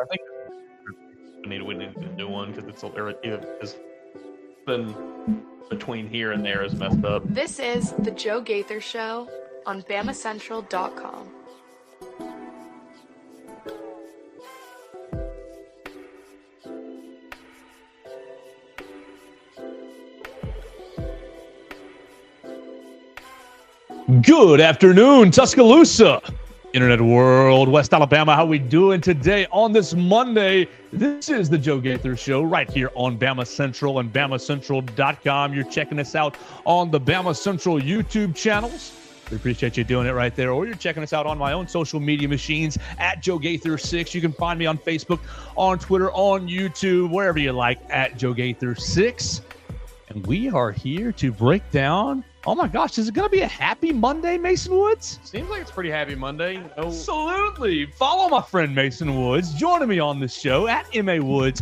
I think we need to do one because it's been between here and there is messed up. This is The Joe Gaither Show on BamaCentral.com. Good afternoon, Tuscaloosa, Internet World, West Alabama. How we doing today on this Monday? This is the Joe Gaither Show right here on Bama Central and BamaCentral.com. You're checking us out on the Bama Central YouTube channels. We appreciate you doing it right there. Or you're checking us out on my own social media machines at Joe Gaither6. You can find me on Facebook, on Twitter, on YouTube, wherever you like, at Joe Gaither6. And we are here to break down. Oh my gosh, is it going to be a happy Monday, Mason Woods? Seems like it's pretty happy Monday. Absolutely. Follow my friend Mason Woods, joining me on this show at MAWoods_.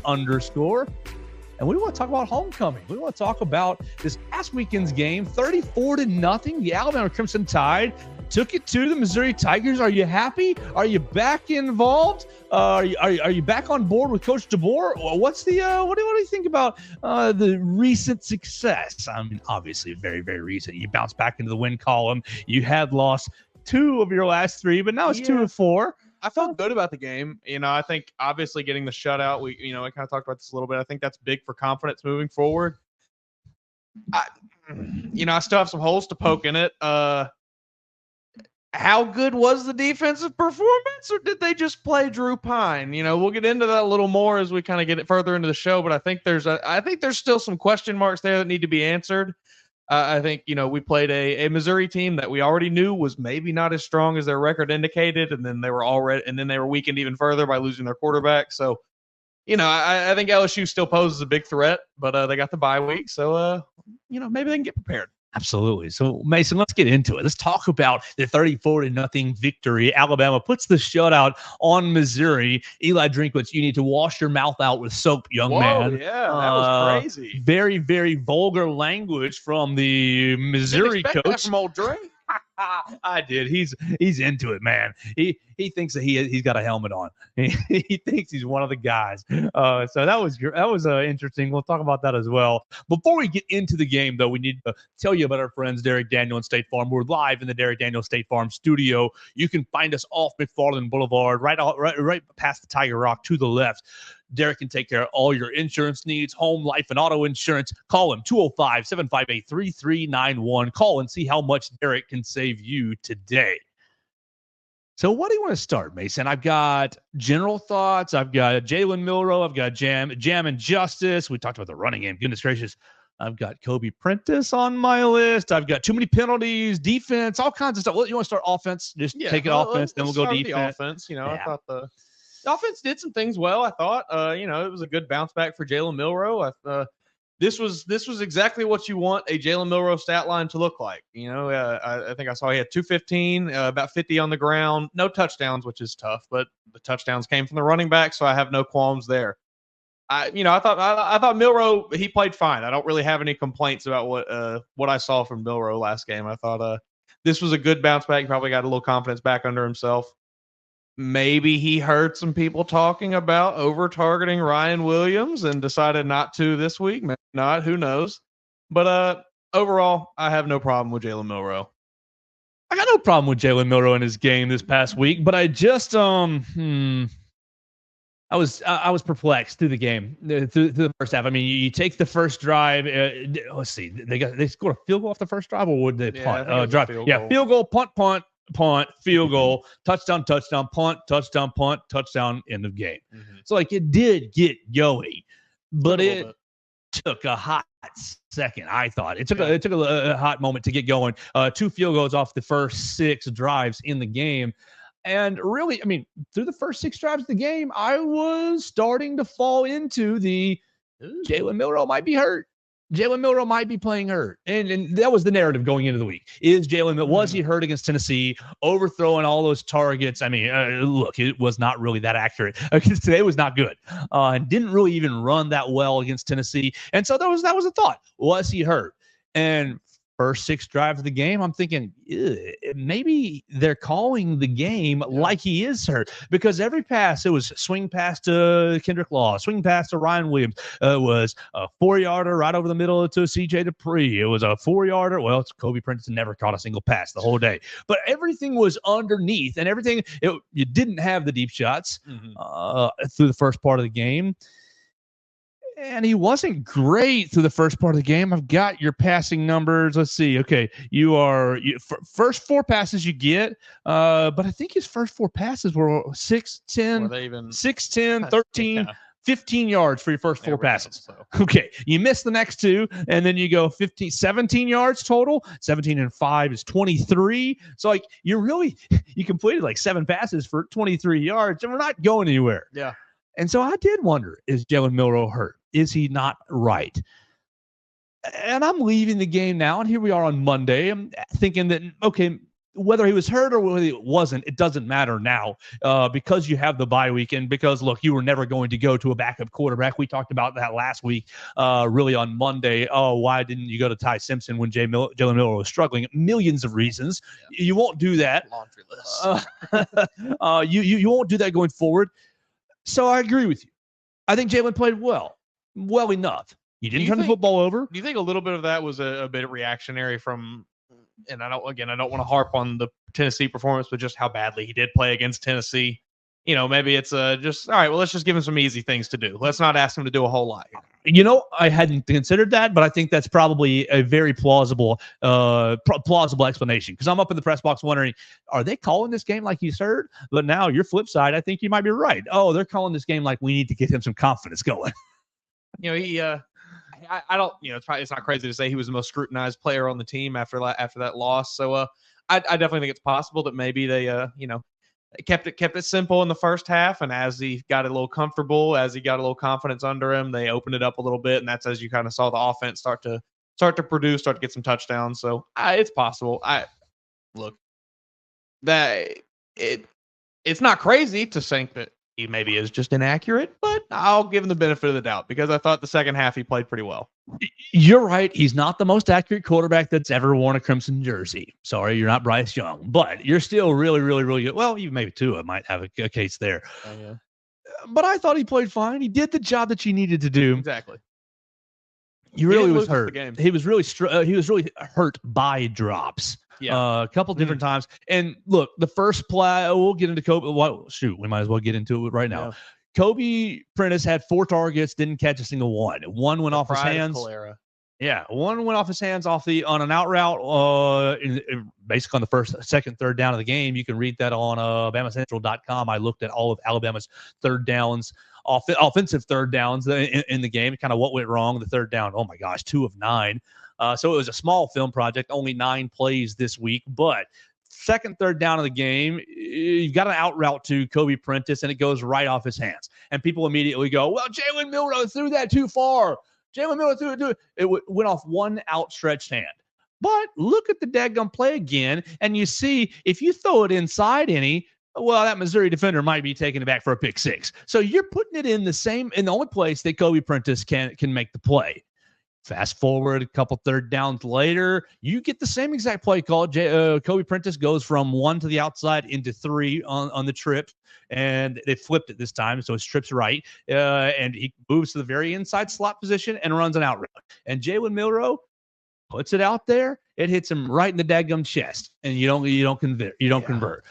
And we want to talk about homecoming. We want to talk about this past weekend's game, 34-0. The Alabama Crimson Tide took it to the Missouri Tigers. Are you happy? Are you back involved? Are you back on board with Coach DeBoer? What's the what do you think about the recent success? I mean, obviously, very, very recent. You bounced back into the win column. You had lost 2 of your last 3, but now it's 2 of 4. I felt good about the game. I think obviously getting the shutout, we kind of talked about this a little bit. I think that's big for confidence moving forward. I still have some holes to poke in it. How good was the defensive performance, or did they just play Drew Pine? We'll get into that a little more as we kind of get it further into the show, but I think there's still some question marks there that need to be answered. I think, we played a Missouri team that we already knew was maybe not as strong as their record indicated. And then they were weakened even further by losing their quarterback. So, I think LSU still poses a big threat, but they got the bye week. So, maybe they can get prepared. Absolutely. So, Mason, let's get into it. Let's talk about the 34-0 victory. Alabama puts the shutout on Missouri. Eli Drinkwitz, you need to wash your mouth out with soap, young man. Yeah, that was crazy. Very, very vulgar language from the Missouri coach. That from old Dre? I did. He's into it, man. He thinks that he's got a helmet on. He thinks he's one of the guys. So that was interesting. We'll talk about that as well. Before we get into the game, though, we need to tell you about our friends Derek Daniel and State Farm. We're live in the Derek Daniel State Farm studio. You can find us off McFarland Boulevard, right past the Tiger Rock to the left. Derek can take care of all your insurance needs, home, life, and auto insurance. Call him, 205-758-3391. Call and see how much Derek can save you today. So what do you want to start, Mason? I've got general thoughts. I've got Jalen Milroe. I've got Jam and Justice. We talked about the running game. Goodness gracious. I've got Kobe Prentice on my list. I've got too many penalties, defense, all kinds of stuff. Well, you want to start offense? Just take it offense, then we'll go defense. The offense, I thought the offense did some things well. I thought, it was a good bounce back for Jalen Milroe. This was exactly what you want a Jalen Milroe stat line to look like. I think I saw he had 215, about 50 on the ground, no touchdowns, which is tough, but the touchdowns came from the running back, so I have no qualms there. I thought Milroe, he played fine. I don't really have any complaints about what I saw from Milroe last game. I thought this was a good bounce back. He probably got a little confidence back under himself. Maybe he heard some people talking about over-targeting Ryan Williams and decided not to this week. Maybe not. Who knows? But overall, I have no problem with Jalen Milroe. I got no problem with Jalen Milroe in his game this past week, but I just I was perplexed through the game, through the first half. I mean, you take the first drive. Let's see, they scored a field goal off the first drive, or would they punt? Drive. Field goal, punt, field goal, touchdown, punt, touchdown, end of game. Mm-hmm. So it did get going, but it took a hot second. I thought it took a hot moment to get going. 2 field goals off the first 6 drives in the game. And really, I mean, through the first 6 drives of the game, I was starting to fall into the Jalen Milroe might be hurt. Jalen Milroe might be playing hurt. And that was the narrative going into the week. Was he hurt against Tennessee, overthrowing all those targets? I mean, look, it was not really that accurate because today was not good. And didn't really even run that well against Tennessee. And so that was a thought. Was he hurt? And first 6 drives of the game, I'm thinking maybe they're calling the game like he is hurt, because every pass, it was swing pass to Kendrick Law, swing pass to Ryan Williams. It was a 4-yarder right over the middle to CJ Dupree. It was a 4-yarder. Well, it's Kobe Prentice never caught a single pass the whole day, but everything was underneath, and everything. You didn't have the deep shots through the first part of the game. And he wasn't great through the first part of the game. I've got your passing numbers. Let's see. Okay, first 4 passes you get, but I think his first 4 passes were 6, 10, 6, 10, 13, 15 yards for your first 4 passes. Okay, you miss the next 2, and then you go 17 yards total. 17 and 5 is 23. So like you completed like 7 passes for 23 yards, and we're not going anywhere. Yeah. And so I did wonder, is Jalen Milroe hurt? Is he not right? And I'm leaving the game now, and here we are on Monday. I'm thinking that, okay, whether he was hurt or whether he wasn't, it doesn't matter now because you have the bye week, and because, look, you were never going to go to a backup quarterback. We talked about that last week, really on Monday. Oh, why didn't you go to Ty Simpson when Jalen Milroe was struggling? Millions of reasons. Yeah. You won't do that. Laundry list. You won't do that going forward. So I agree with you. I think Jalen played well enough. You didn't turn the football over. Do you think a little bit of that was a bit reactionary from, and I don't want to harp on the Tennessee performance, but just how badly he did play against Tennessee? You know, maybe it's just, all right, well, let's just give him some easy things to do. Let's not ask him to do a whole lot. You know, I hadn't considered that, but I think that's probably a very plausible explanation, because I'm up in the press box wondering, are they calling this game like he's hurt? But now your flip side, I think you might be right. Oh, they're calling this game like we need to get him some confidence going. You know, I don't, you know, it's not crazy to say he was the most scrutinized player on the team after that loss. So I definitely think it's possible that maybe they, you know, kept it simple in the first half, and as he got a little comfortable, as he got a little confidence under him, they opened it up a little bit, and that's as you kind of saw the offense start to produce, start to get some touchdowns. So it's possible. It's not crazy to think that he maybe is just inaccurate, but I'll give him the benefit of the doubt, because I thought the second half he played pretty well. You're right. He's not the most accurate quarterback that's ever worn a crimson jersey. Sorry, you're not Bryce Young, but you're still really, really, really good. Well, you maybe Tua might have a case there. Oh, yeah. But I thought he played fine. He did the job that you needed to do. Exactly. He really was hurt. He was really hurt by drops. Yeah. A couple different times. And look, the first play, we'll get into Kobe. Well, shoot, we might as well get into it right now. Yeah. Kobe Prentice had 4 targets, didn't catch a single one. One went off his hands. Yeah, one went off his hands on an out route, basically on the first, second, third down of the game. You can read that on BamaCentral.com. I looked at all of Alabama's third downs, offensive third downs in the game, kind of what went wrong. The third down, oh my gosh, 2 of 9. So it was a small film project, only 9 plays this week, but second, third down of the game, you've got an out route to Kobe Prentice, and it goes right off his hands. And people immediately go, well, Jalen Milroe threw that too far. Jalen Milroe threw it. It went off one outstretched hand. But look at the daggum play again, and you see if you throw it inside well, that Missouri defender might be taking it back for a pick 6. So you're putting it in the only place that Kobe Prentice can make the play. Fast forward a couple third downs later, you get the same exact play call. Kobe Prentice goes from 1 to the outside into 3 on the trip, and they flipped it this time, so his trip's right, and he moves to the very inside slot position and runs an out route. And Jalen Milroe puts it out there, it hits him right in the daggum chest, and you don't convert.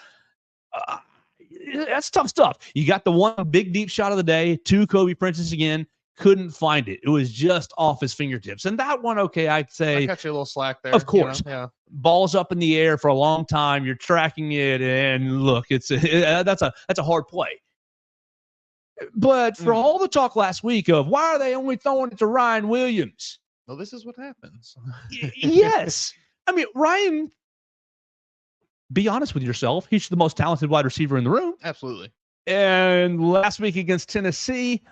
That's tough stuff. You got the one big deep shot of the day to Kobe Prentice again. Couldn't find it. It was just off his fingertips. And that one, okay, I'd say. I got you a little slack there. Of course. You know? Yeah. Ball's up in the air for a long time. You're tracking it, and look, that's a hard play. But for all the talk last week of why are they only throwing it to Ryan Williams? Well, this is what happens. Yes. I mean, Ryan, be honest with yourself. He's the most talented wide receiver in the room. Absolutely. And last week against Tennessee,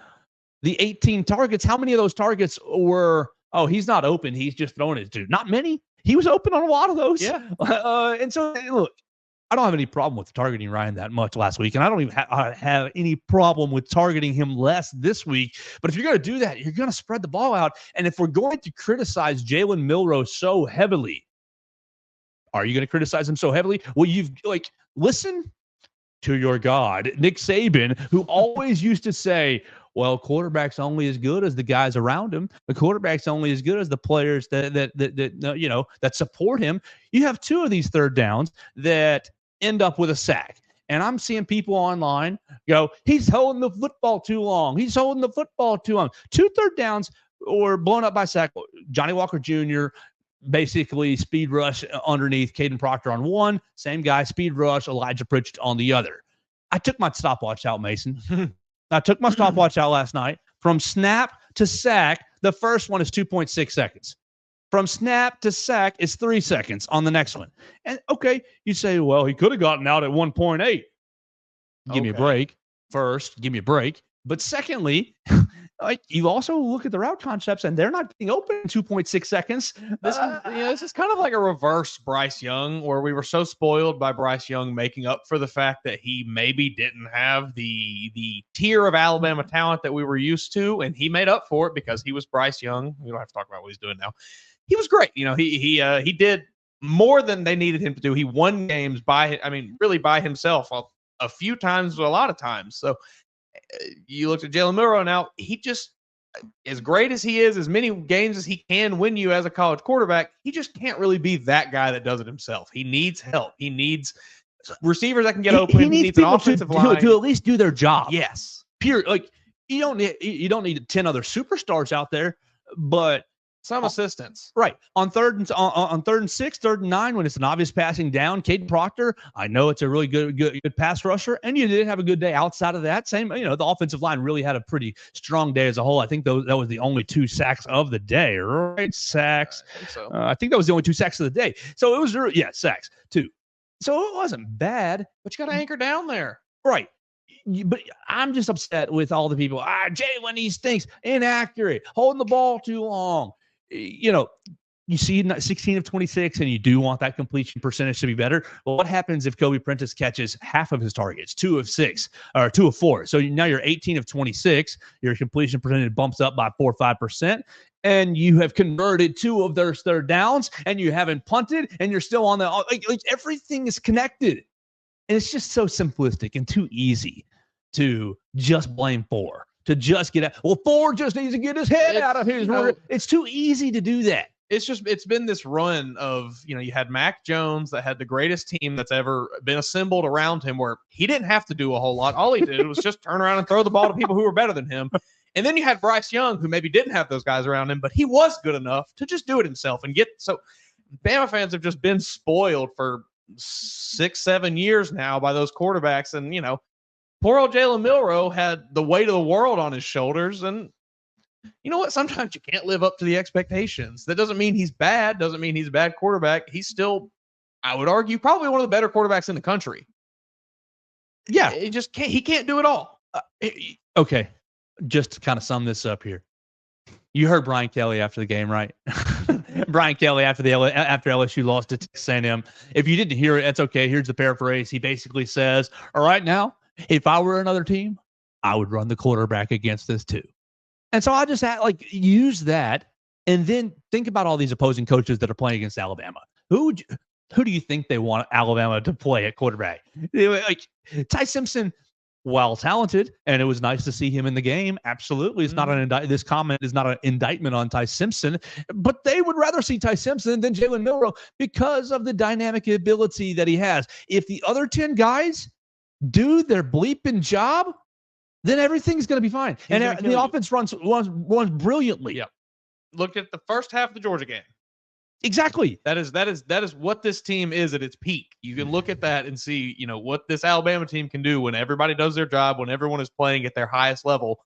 the 18 targets, how many of those targets were, he's not open, he's just throwing it to? Not many. He was open on a lot of those. Yeah. And so, look, I don't have any problem with targeting Ryan that much last week, and I don't even have any problem with targeting him less this week. But if you're going to do that, you're going to spread the ball out. And if we're going to criticize Jalen Milroe so heavily Are you going to criticize him so heavily? Well, listen to your God, Nick Saban, who always used to say, well, quarterback's only as good as the guys around him. The quarterback's only as good as the players that support him. You have 2 of these third downs that end up with a sack. And I'm seeing people online go, he's holding the football too long. He's holding the football too long. 2 third downs were blown up by sack. Johnny Walker Jr., basically speed rush underneath Caden Proctor on one. Same guy, speed rush, Elijah Pritchett on the other. I took my stopwatch out, Mason. I took my stopwatch out last night. From snap to sack, the first one is 2.6 seconds. From snap to sack is 3 seconds on the next one. And, okay, you say, well, he could have gotten out at 1.8. Give me a break. First, give me a break. But secondly, you also look at the route concepts, and they're not getting open in 2.6 seconds. This is kind of like a reverse Bryce Young, where we were so spoiled by Bryce Young making up for the fact that he maybe didn't have the tier of Alabama talent that we were used to, and he made up for it because he was Bryce Young. We don't have to talk about what he's doing now. He was great. He did more than they needed him to do. He won games really by himself a few times, a lot of times. So you looked at Jalen Milroe now, he just, as great as he is, as many games as he can win you as a college quarterback, he just can't really be that guy that does it himself. He needs help. He needs receivers that can get open. He needs an offensive line to at least do their job. Yes. You don't need 10 other superstars out there, but some assistance. Right. On third and 6, 3rd and 9, when it's an obvious passing down, Caden Proctor, I know it's a really good pass rusher, and you did have a good day outside of that. Same, the offensive line really had a pretty strong day as a whole. I think that was the only 2 sacks of the day, right? Sacks. I think so. I think that was the only 2 sacks of the day. So it was, sacks, 2. So it wasn't bad. But you got to anchor down there. Right. But I'm just upset with all the people. Jalen, he stinks. Inaccurate. Holding the ball too long. You see 16 of 26, and you do want that completion percentage to be better. Well, what happens if Kobe Prentice catches half of his targets, 2 of 6, or 2 of 4? So now you're 18 of 26. Your completion percentage bumps up by 4 or 5%, and you have converted 2 of those third downs, and you haven't punted, and you're still on the everything is connected. And it's just so simplistic and too easy to just blame 4. To just get out. Well, 4 just needs to get his head out of his. It's too easy to do that. It's been this run of, you had Mac Jones that had the greatest team that's ever been assembled around him, where he didn't have to do a whole lot. All he did was just turn around and throw the ball to people who were better than him. And then you had Bryce Young, who maybe didn't have those guys around him, but he was good enough to just do it himself and get. So Bama fans have just been spoiled for 6-7 years now by those quarterbacks. And, poor old Jalen Milroe had the weight of the world on his shoulders. And you know what? Sometimes you can't live up to the expectations. That doesn't mean he's bad. Doesn't mean he's a bad quarterback. He's still, I would argue, probably one of the better quarterbacks in the country. Yeah. He can't do it all. Okay. Just to kind of sum this up here. You heard Brian Kelly after the game, right? Brian Kelly after LSU lost to Texas A&M. If you didn't hear it, that's okay. Here's the paraphrase. He basically says, all right, now, if I were another team, I would run the quarterback against this too. And so I just use that, and then think about all these opposing coaches that are playing against Alabama. Who do you think they want Alabama to play at quarterback? Ty Simpson, while talented, and it was nice to see him in the game. Absolutely, it's not this comment is not an indictment on Ty Simpson, but they would rather see Ty Simpson than Jalen Milroe because of the dynamic ability that he has. If the other 10 guys do their bleeping job, then everything's going to be fine. And the offense runs brilliantly. Yeah. Look at the first half of the Georgia game. Exactly. That is what this team is at its peak. You can look at that and see, what this Alabama team can do when everybody does their job, when everyone is playing at their highest level.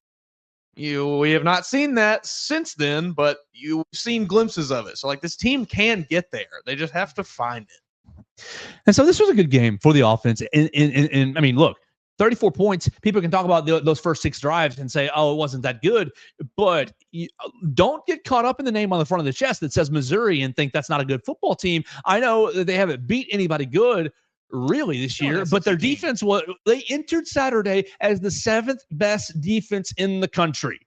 We have not seen that since then, but you've seen glimpses of it. So this team can get there. They just have to find it. And so this was a good game for the offense. And I mean, look, 34 points. People can talk about those first 6 drives and say, oh, it wasn't that good. But don't get caught up in the name on the front of the chest that says Missouri and think that's not a good football team. I know that they haven't beat anybody good really this year, but their defense they entered Saturday as the 7th best defense in the country.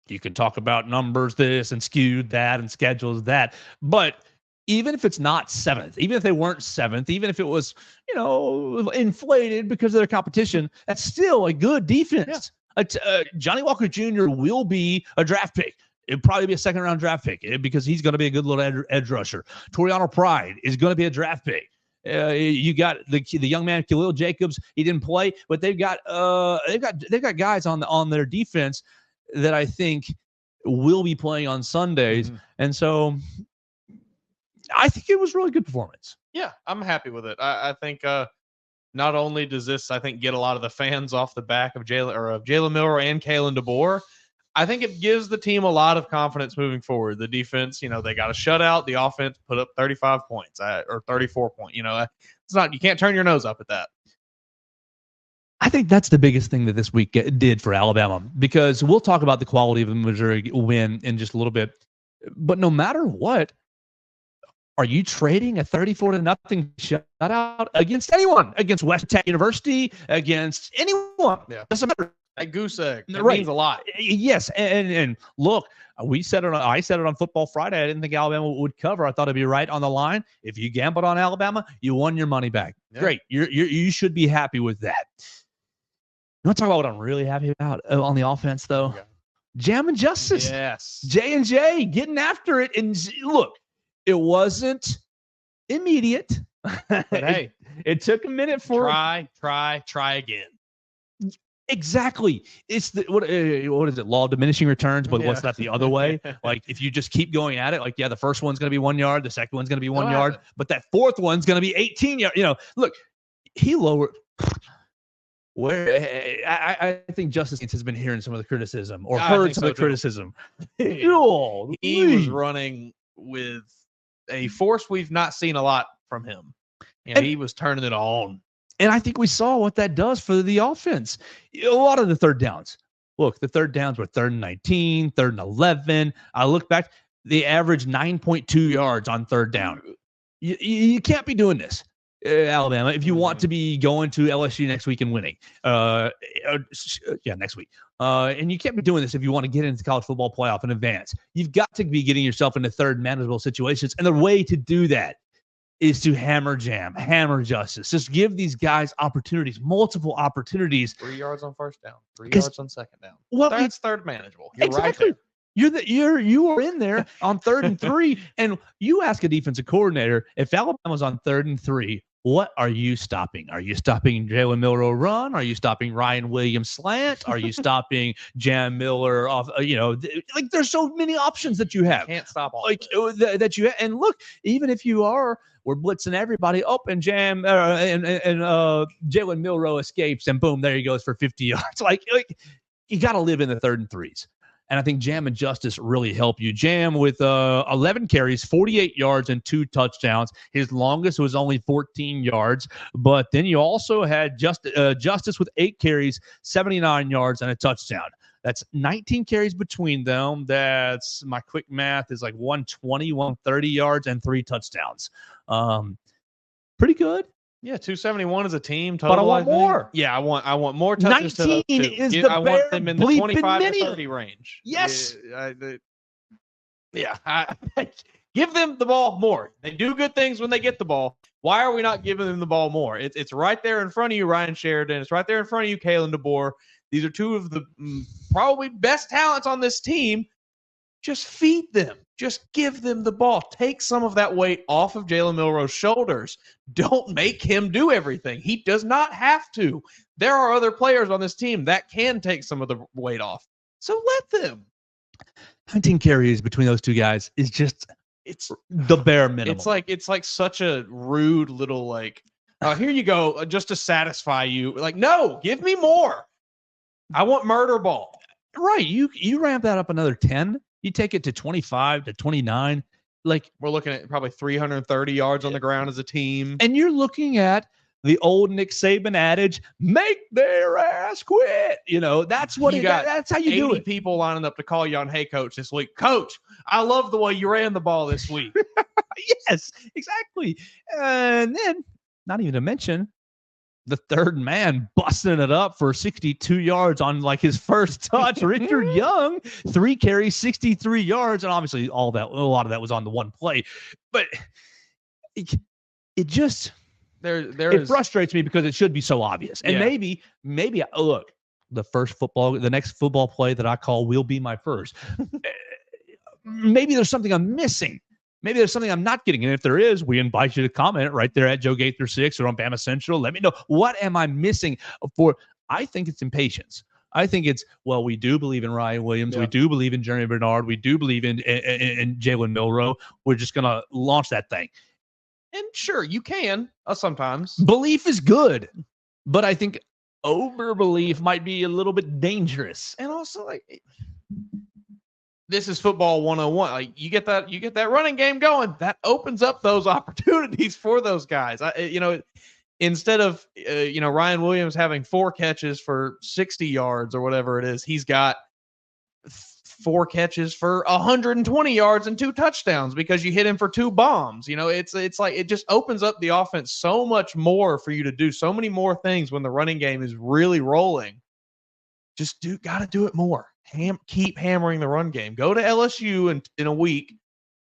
You can talk about numbers this and skewed that and schedules that, but even if it's not 7th, even if they weren't 7th, even if it was, inflated because of their competition, that's still a good defense. Yeah. Johnny Walker Jr. will be a draft pick. It'd probably be a second-round draft pick because he's going to be a good little edge rusher. Toriano Pride is going to be a draft pick. You got the young man Khalil Jacobs. He didn't play, but they've got guys on their defense that I think will be playing on Sundays, and so I think it was a really good performance. Yeah, I'm happy with it. I think not only does this, I think, get a lot of the fans off the back of Jalen Milroe and Kalen DeBoer, I think it gives the team a lot of confidence moving forward. The defense, they got a shutout. The offense put up 35 points or 34 points. It's not, you can't turn your nose up at that. I think that's the biggest thing that this week did for Alabama, because we'll talk about the quality of the Missouri win in just a little bit. But no matter what, are you trading a 34-0 shutout against anyone? Against West Tech University? Against anyone? Yeah. Doesn't matter. That goose egg. That right. means a lot. Yes. And look, I said it on Football Friday. I didn't think Alabama would cover. I thought it'd be right on the line. If you gambled on Alabama, you won your money back. Yeah. Great. You should be happy with that. You want to talk about what I'm really happy about on the offense, though? Okay. Jam and Justice. Yes. J&J getting after it. And look, it wasn't immediate. But hey, it took a minute for try again. Exactly. It's what is it? Law of diminishing returns, but what's that the other way? Like if you just keep going at it, like the first one's going to be 1 yard, the second one's going to be 1 yard, but that fourth one's going to be 18 yards. Look, he lowered. Where I think Justice has been hearing some of the criticism or heard some of the criticism. He was running with a force we've not seen a lot from him. And he was turning it on. And I think we saw what that does for the offense. A lot of the third downs. Look, the third downs were 3rd and 19, 3rd and 11. I look back, they averaged 9.2 yards on third down. You can't be doing this, Alabama, if you want to be going to LSU next week and winning. Next week. And you can't be doing this if you want to get into the college football playoff in advance. You've got to be getting yourself into third manageable situations. And the way to do that is to hammer Justice. Just give these guys opportunities, multiple opportunities. 3 yards on first down, 3 yards on second down. Well, that's third manageable. You're exactly. Right there. You are in there on 3rd and 3, and you ask a defensive coordinator, if Alabama's on 3rd and 3, what are you stopping? Are you stopping Jalen Milroe run? Are you stopping Ryan Williams slant? Are you stopping Jam Miller off? Like there's so many options that you have. You can't stop all that you have. And look, even if you are, we're blitzing everybody up, and Jalen Milroe escapes, and boom, there he goes for 50 yards. Like you got to live in the 3rd and 3s. And I think Jam and Justice really help you. Jam with 11 carries, 48 yards, and 2 touchdowns. His longest was only 14 yards. But then you also had Justice with 8 carries, 79 yards, and a touchdown. That's 19 carries between them. That's, my quick math is like 120, 130 yards, and 3 touchdowns. Pretty good. Yeah, 271 as a team total. But I want more. Yeah, I want more touches. 19 is the I want them in the 25 to 30 range. Yes. Give them the ball more. They do good things when they get the ball. Why are we not giving them the ball more? It's right there in front of you, Ryan Sheridan. It's right there in front of you, Kalen DeBoer. These are 2 of the probably best talents on this team. Just feed them. Just give them the ball. Take some of that weight off of Jalen Milroe's shoulders. Don't make him do everything. He does not have to. There are other players on this team that can take some of the weight off. So let them. 19 carries between those 2 guys is just it's the bare minimum. It's like such a rude little here you go, just to satisfy you. Like, no, give me more. I want murder ball. Right. You ramp that up another 10. You take it to 25 to 29. Like we're looking at probably 330 yards on the ground as a team. And you're looking at the old Nick Saban adage, make their ass quit. That's what that's how you do it. 80 people lining up to call you on, hey, coach, this week. Coach, I love the way you ran the ball this week. Yes, exactly. And then, not even to mention, the third man busting it up for 62 yards on like his first touch. Richard Young, 3 carries, 63 yards. And obviously a lot of that was on the one play, but it just, it frustrates me because it should be so obvious. And maybe look, the next football play that I call will be my first. Maybe there's something I'm missing. Maybe there's something I'm not getting. And if there is, we invite you to comment right there at Joe Gaither 6 or on Bama Central. Let me know, what am I missing for? I think it's impatience. I think it's, well, we do believe in Ryan Williams. Yeah. We do believe in Jeremy Bernard. We do believe in Jalen Milroe. We're just going to launch that thing. And sure, you can sometimes. Belief is good, but I think overbelief might be a little bit dangerous. And also, like, this is football 101. Like, you get that running game going, that opens up those opportunities for those guys. Instead of Ryan Williams having 4 catches for 60 yards or whatever it is, he's got 4 catches for 120 yards and 2 touchdowns because you hit him for 2 bombs. It's like it just opens up the offense so much more for you to do so many more things when the running game is really rolling. Just got to do it more. Keep hammering the run game. Go to LSU in a week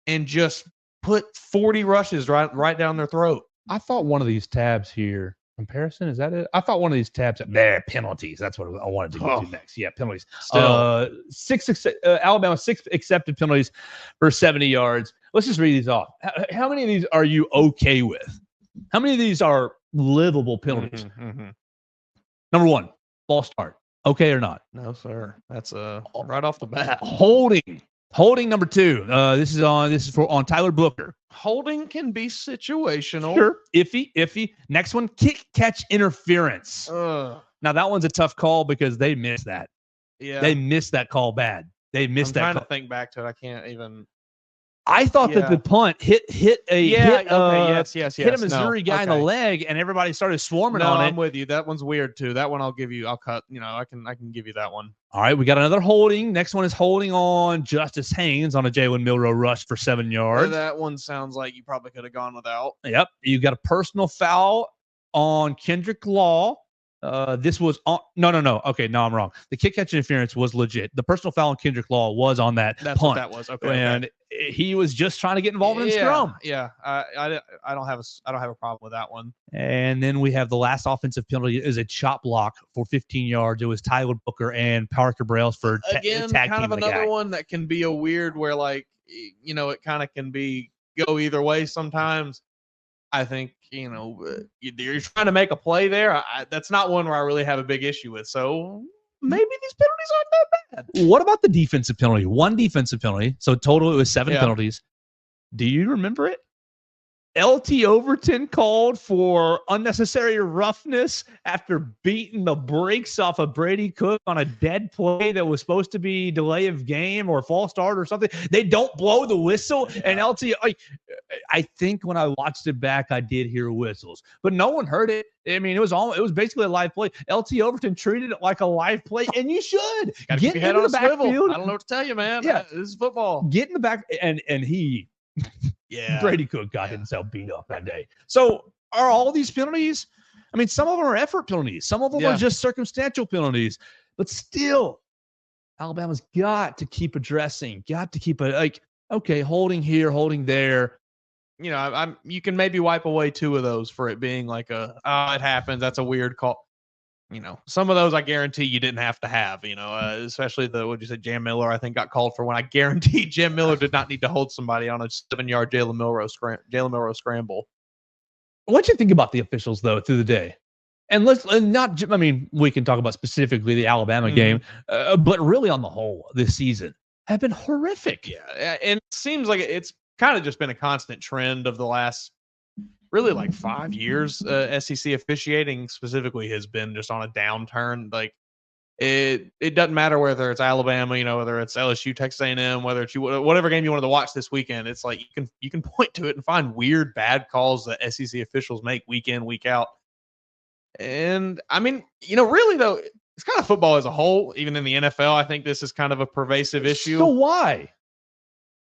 and just put 40 rushes right down their throat. I thought one of these tabs here, comparison, is that it? I thought one of these tabs, penalties. That's what I wanted to get to next. Yeah, penalties. Still. Alabama 6 accepted penalties for 70 yards. Let's just read these off. How many of these are you okay with? How many of these are livable penalties? Number 1, false start. Okay or not? No, sir. That's right off the bat. Holding number 2. This is on Tyler Booker. Holding can be situational. Sure. Iffy. Next one, kick catch interference. Now that one's a tough call because they missed that. Yeah. They missed that call bad. I'm trying to think back to it. I can't even. I thought that the punt hit a Missouri guy in the leg, and everybody started swarming on it. I'm with you. That one's weird too. That one I'll give you. I'll cut. I can give you that one. All right, we got another holding. Next one is holding on Justice Haynes on a Jalen Milroe rush for 7 yards. That one sounds like you probably could have gone without. Yep. You got a personal foul on Kendrick Law. This was on. No. Okay, no, I'm wrong. The kick catch interference was legit. The personal foul on Kendrick Law was on that punt. What that was. Okay. And he was just trying to get involved in scrum. Yeah. I don't have a problem with that one. And then we have the last offensive penalty is a chop block for 15 yards. It was Tyler Booker and Parker Brales for again, kind of another one that can be a weird where it kind of can go either way sometimes. I think, you're trying to make a play there. That's not one where I really have a big issue with. So maybe these penalties aren't that bad. What about the defensive penalty? 1 defensive penalty. So total, it was 7 penalties. Do you remember it? LT Overton called for unnecessary roughness after beating the brakes off of Brady Cook on a dead play that was supposed to be delay of game or false start or something. They don't blow the whistle. Yeah. And LT, I think when I watched it back, I did hear whistles, but no one heard it. I mean, it was basically a live play. LT Overton treated it like a live play, and you should get your head on the backfield. I don't know what to tell you, man. Yeah, this is football. Get in the back, and he. Yeah, Brady Cook got himself beat up that day. So are all these penalties? I mean, some of them are effort penalties. Some of them are just circumstantial penalties. But still, Alabama's got to keep addressing. Got to keep holding here, holding there. You can maybe wipe away 2 of those for it being like it happens. That's a weird call. Some of those I guarantee you didn't have to have, especially what'd you say, Jam Miller, I think got called for when I guarantee Jam Miller did not need to hold somebody on a 7-yard Jalen Milroe scramble. What'd you think about the officials though through the day? And we can talk about specifically the Alabama game, but really on the whole, this season have been horrific. Yeah. And it seems like it's kind of just been a constant trend of the last really like 5 years. SEC officiating specifically has been just on a downturn. Like it doesn't matter whether it's Alabama, whether it's LSU, Texas A&M, whether it's whatever game you wanted to watch this weekend. It's like you can point to it and find weird bad calls that SEC officials make week in, week out. And I mean, really though, it's kind of football as a whole. Even in the NFL, I think this is kind of a pervasive issue. So why?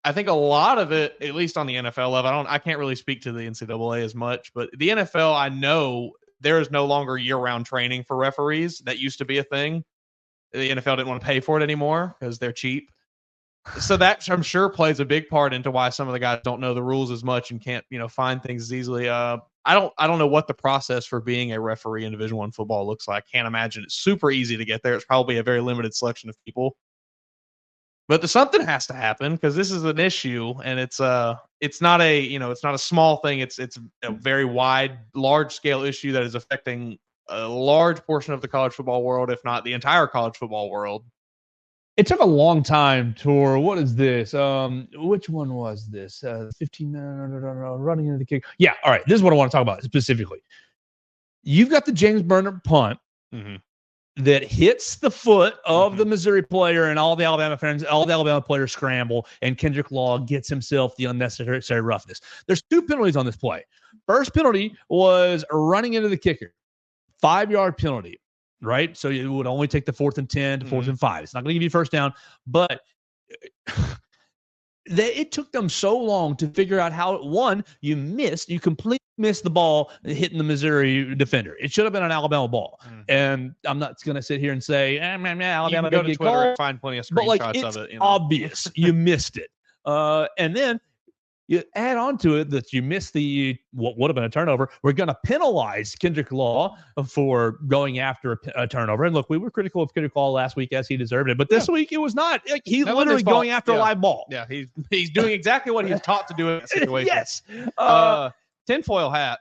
I think a lot of it, at least on the NFL level, I can't really speak to the NCAA as much, but the NFL, I know there is no longer year-round training for referees. That used to be a thing. The NFL didn't want to pay for it anymore because they're cheap. So that, I'm sure, plays a big part into why some of the guys don't know the rules as much and can't, find things as easily. I don't know what the process for being a referee in Division I football looks like. Can't imagine it's super easy to get there. It's probably a very limited selection of people. But something has to happen because this is an issue, and it's not a small thing. It's a very large scale issue that is affecting a large portion of the college football world, if not the entire college football world. It took a long time what is this? Which one was this? 15 running into the kick. Yeah, all right. This is what I want to talk about specifically. You've got the James Burnett punt that hits the foot of the Missouri player, and all the Alabama players scramble, and Kendrick Law gets himself the unnecessary roughness. There's 2 penalties on this play. First penalty was running into the kicker. 5-yard penalty. Right? So it would only take the 4th and 10 to 4th and 5. It's not going to give you first down, but it took them so long to figure out how, you completely missed the ball hitting the Missouri defender. It should have been an Alabama ball. And I'm not going to sit here and say, Alabama didn't get called. Find plenty of screenshots of it. It's obvious. You missed it. And then you add on to it that you missed what would have been a turnover. We're going to penalize Kendrick Law for going after a turnover. And look, we were critical of Kendrick Law last week as he deserved it, but this week it was not. He's literally going after a live ball. Yeah, he's doing exactly what he's taught to do in that situation. Yes. Tinfoil hat.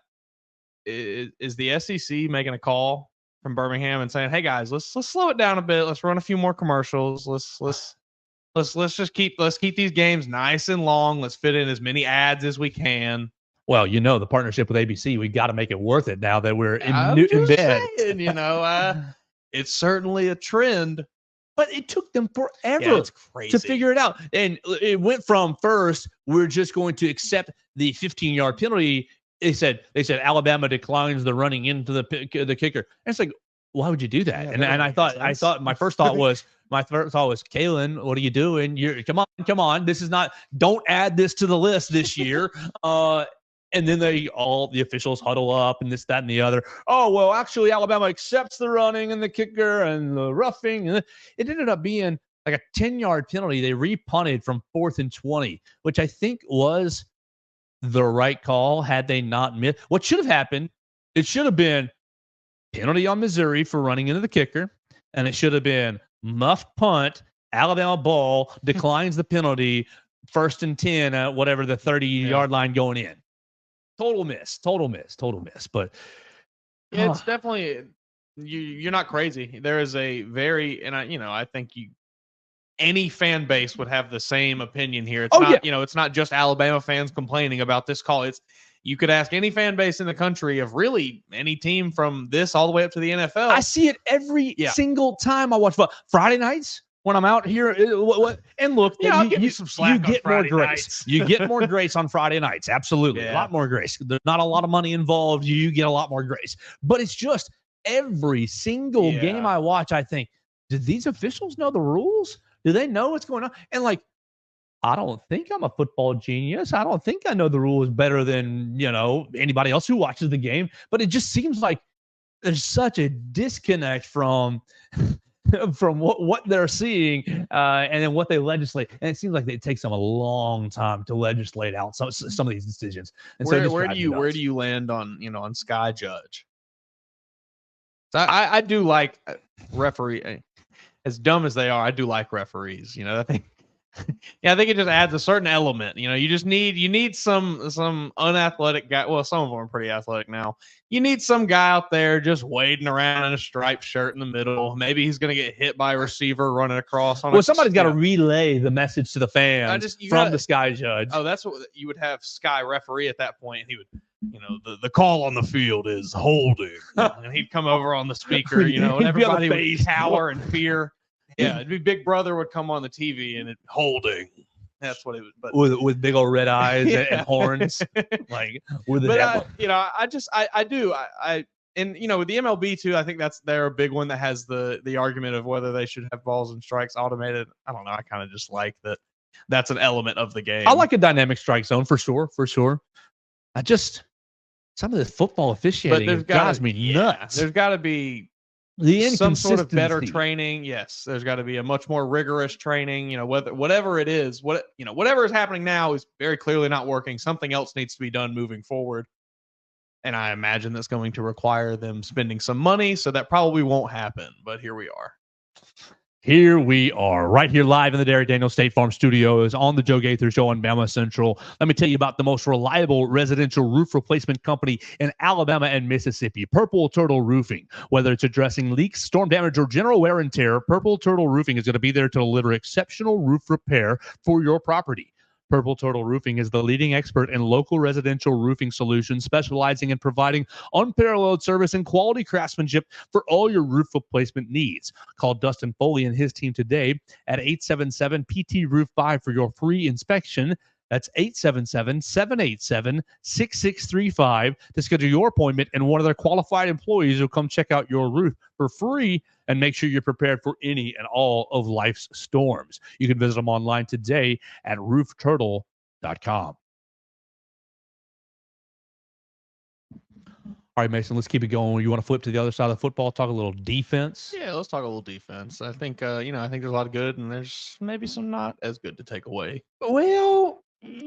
Is the SEC making a call from Birmingham and saying, "Hey guys, let's slow it down a bit. Let's run a few more commercials. Let's keep these games nice and long. Let's fit in as many ads as we can." Well, the partnership with ABC, we got to make it worth it now that we're in bed. It's certainly a trend, but it took them forever to figure it out. And it went from first, we're just going to accept the 15-yard penalty. They said Alabama declines the running into the kicker. And it's like, why would you do that? And I thought my first thought was, Kalen, what are you doing? Come on. This is not, don't add this to the list this year. And then all the officials huddle up and this, that, and the other. Oh, well, actually, Alabama accepts the running and the kicker and the roughing. And it ended up being like a 10-yard penalty. They repunted from 4th and 20, which I think was the right call had they not missed. What should have happened, it should have been penalty on Missouri for running into the kicker, and it should have been muffed punt, Alabama ball, declines the penalty, 1st and 10, whatever the 30-yard line going in. Total miss. But it's definitely, you're not crazy. There is a very, and I think any fan base would have the same opinion here. It's it's not just Alabama fans complaining about this call. You could ask any fan base in the country of really any team from this all the way up to the NFL. I see it every single time I watch Friday nights when I'm out here. And look, you get some slack. You get more grace. You get more grace on Friday nights. Absolutely, a lot more grace. There's not a lot of money involved. You get a lot more grace. But it's just every single game I watch, I think, did these officials know the rules? Do they know what's going on? And I don't think I'm a football genius. I don't think I know the rules better than, anybody else who watches the game. But it just seems like there's such a disconnect from what they're seeing and then what they legislate. And it seems like it takes them a long time to legislate out some of these decisions. And where do you land on Sky Judge? So I do like referee. As dumb as they are, I do like referees. I think it just adds a certain element. You just need some unathletic guy. Well, some of them are pretty athletic now. You need some guy out there just wading around in a striped shirt in the middle. Maybe he's going to get hit by a receiver running across. Somebody's got to relay the message to the fans from the Sky Judge. Oh, that's what you would have Sky referee at that point. He would, the call on the field is holding, and he'd come over on the speaker, and everybody would cower in fear. Yeah, it'd be Big Brother would come on the TV and holding. That's what it was. But with big old red eyes and horns, with the devil. And with the MLB too, I think they're a big one that has the argument of whether they should have balls and strikes automated. I don't know. I kind of just like that. That's an element of the game. I like a dynamic strike zone for sure. some of this football officiating drives me nuts. There's got to be some sort of better training. Yes, there's got to be a much more rigorous training. Whatever it is, whatever is happening now is very clearly not working. Something else needs to be done moving forward. And I imagine that's going to require them spending some money, so that probably won't happen. But here we are. Here we are, right here live in the Derek Daniels State Farm Studios on the Joe Gaither Show on Bama Central. Let me tell you about the most reliable residential roof replacement company in Alabama and Mississippi, Purple Turtle Roofing. Whether it's addressing leaks, storm damage, or general wear and tear, Purple Turtle Roofing is going to be there to deliver exceptional roof repair for your property. Purple Turtle Roofing is the leading expert in local residential roofing solutions, specializing in providing unparalleled service and quality craftsmanship for all your roof replacement needs. Call Dustin Foley and his team today at 877-PT-ROOF-5 for your free inspection. That's 877-787-6635 to schedule your appointment, and one of their qualified employees will come check out your roof for free and make sure you're prepared for any and all of life's storms. You can visit them online today at roofturtle.com. All right, Mason, let's keep it going. You want to flip to the other side of the football, talk a little defense? Yeah, let's talk a little defense. I think, I think there's a lot of good, and there's maybe some not as good to take away. Well,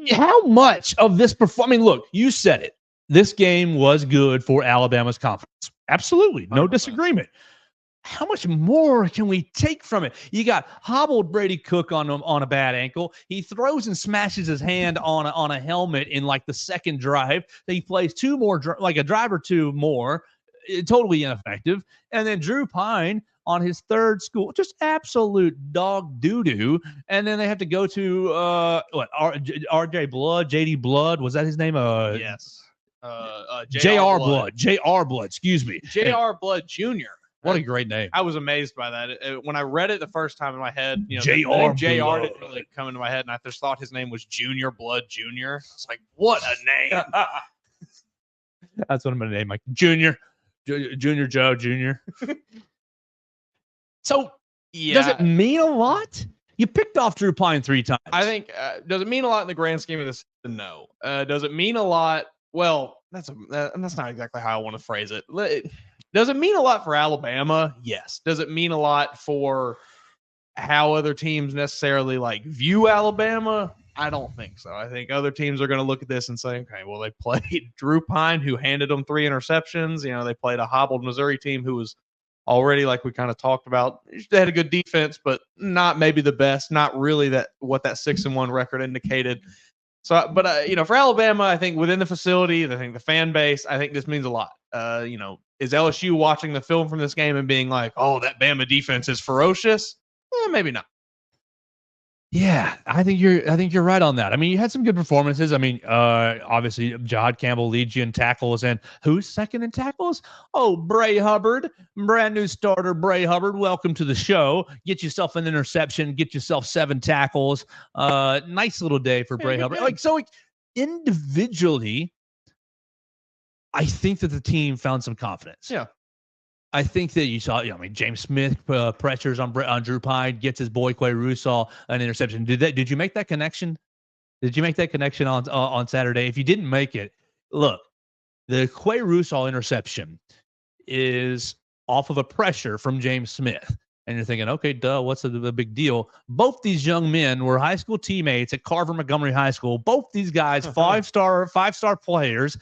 how much of this performance? I mean, look, you said it. This game was good for Alabama's confidence. Absolutely. No 100%. Disagreement. How much more can we take from it? You got hobbled Brady Cook on a bad ankle. He throws and smashes his hand on a helmet in like the second drive. Then he plays two more, like a drive or two more, totally ineffective. And then Drew Pine on his third school, just absolute dog doo-doo. And then they have to go to RJ Blood, JD Blood. Was that his name? Yes. J.R. Blood. J.R. Blood, excuse me. J.R. Blood Jr. What a great name. I was amazed by that. When I read it the first time in my head, J.R. didn't really come into my head, and I just thought his name was Junior Blood Jr. It's like, what a name. That's what I'm going to name, like Junior Joe Jr. So, yeah. Does it mean a lot? You picked off Drew Pine 3 times. I think, does it mean a lot in the grand scheme of this? No. Does it mean a lot? Well, that's not exactly how I want to phrase it. Does it mean a lot for Alabama? Yes. Does it mean a lot for how other teams necessarily view Alabama? I don't think so. I think other teams are going to look at this and say, okay, well, they played Drew Pine, who handed them 3 interceptions. They played a hobbled Missouri team who was already, like we kind of talked about, they had a good defense, but not maybe the best, not really what that 6-1 record indicated. So, but for Alabama, I think within the facility, I think the fan base, I think this means a lot. Is LSU watching the film from this game and being like, "Oh, that Bama defense is ferocious"? Maybe not. Yeah, I think you're right on that. I mean, you had some good performances. I mean, obviously, Jahad Campbell leads you in tackles, and who's second in tackles? Oh, Bray Hubbard, brand new starter, Bray Hubbard. Welcome to the show. Get yourself an interception. Get yourself 7 tackles. Nice little day for Bray Hubbard. Individually, I think that the team found some confidence. Yeah. I think that you saw, James Smith pressures on Drew Pine, gets his boy Quay Russaw an interception. Did you make that connection? Did you make that connection on Saturday? If you didn't make it, look, the Quay Russaw interception is off of a pressure from James Smith. And you're thinking, okay, duh, what's the big deal? Both these young men were high school teammates at Carver Montgomery High School. Both these guys, five-star players,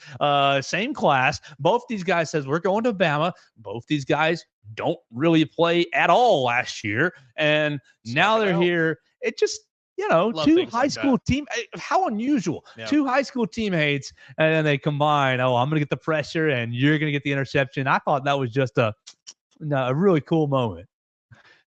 same class. Both these guys says, we're going to Bama. Both these guys don't really play at all last year. And now they're here. It just, two high school team. How unusual. Yeah. 2 high school teammates, and then they combine. Oh, I'm going to get the pressure, and you're going to get the interception. I thought that was just a really cool moment.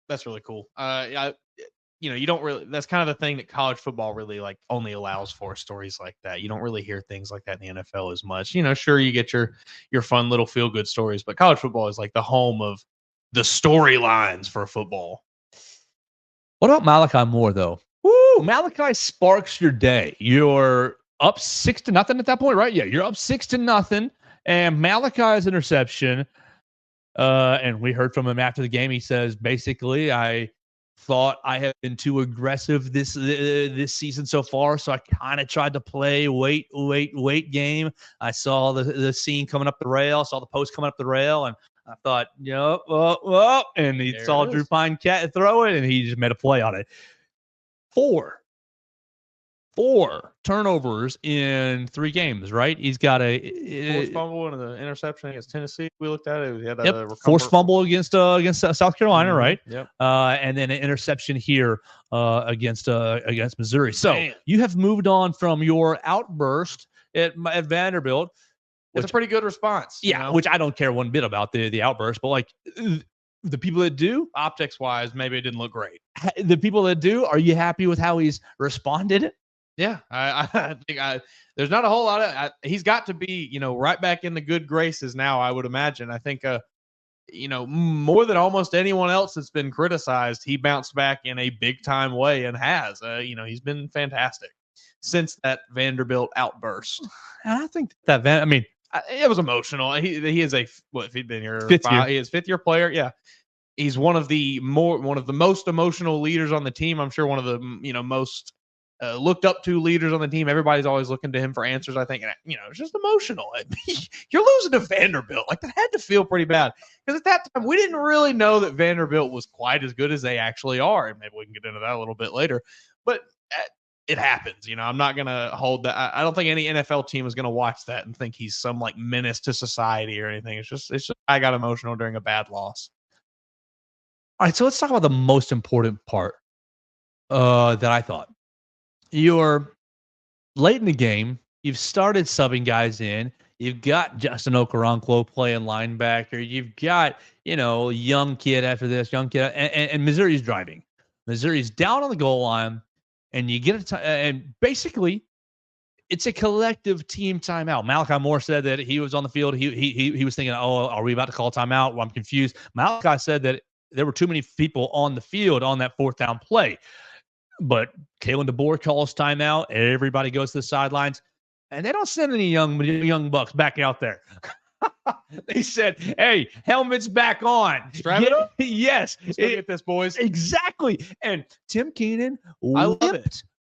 That's really cool. You don't really, that's kind of the thing that college football really only allows for, stories like that. You don't really hear things like that in the NFL as much. Sure, you get your fun little feel good stories, but college football is the home of the storylines for football. What about Malachi Moore though? Woo! Malachi sparks your day. You're up 6-0 at that point, right? Yeah, you're up 6-0, and Malachi's interception. And we heard from him after the game. He says, basically, I thought I have been too aggressive this season so far, so I kind of tried to play wait game. I saw the scene coming up the rail, saw the post coming up the rail, and I thought, and he saw Drew Pine throw it, and he just made a play on it. Four turnovers in 3 games, right? He's got a forced fumble and the interception against Tennessee. We looked at it. He had a forced fumble against South Carolina, right? Yep. And then an interception here against Missouri. So you have moved on from your outburst at Vanderbilt. It's a pretty good response. Yeah, which I don't care one bit about the outburst, but like the people that do, optics wise, maybe it didn't look great. The people that do, are you happy with how he's responded? Yeah, I think there's not a whole lot of. He's got to be, right back in the good graces now. I would imagine. I think, more than almost anyone else that's been criticized, he bounced back in a big time way and has. He's been fantastic since that Vanderbilt outburst. And I think that it was emotional. He is he'd been here fifth year. He is fifth-year player. Yeah, he's one of the most emotional leaders on the team. I'm sure one of the most looked up to leaders on the team. Everybody's always looking to him for answers, I think. And, it's just emotional. You're losing to Vanderbilt. Like, that had to feel pretty bad. Because at that time, we didn't really know that Vanderbilt was quite as good as they actually are. And maybe we can get into that a little bit later. But it happens. I'm not going to hold that. I don't think any NFL team is going to watch that and think he's some, like, menace to society or anything. It's just I got emotional during a bad loss. All right, so let's talk about the most important part that I thought. You're late in the game. You've started subbing guys in. You've got Justin Okoronkwo playing linebacker. You've got, young kid after this, and Missouri's driving. Missouri's down on the goal line, and you get and basically, it's a collective team timeout. Malachi Moore said that he was on the field. He was thinking, oh, are we about to call timeout? Well, I'm confused. Malachi said that there were too many people on the field on that 4th down play. But Kalen DeBoer calls timeout. Everybody goes to the sidelines, and they don't send any young bucks back out there. They said, "Hey, helmets back on." Strap it up. Yes, let's go get this, boys. Exactly. And Tim Keenan whipped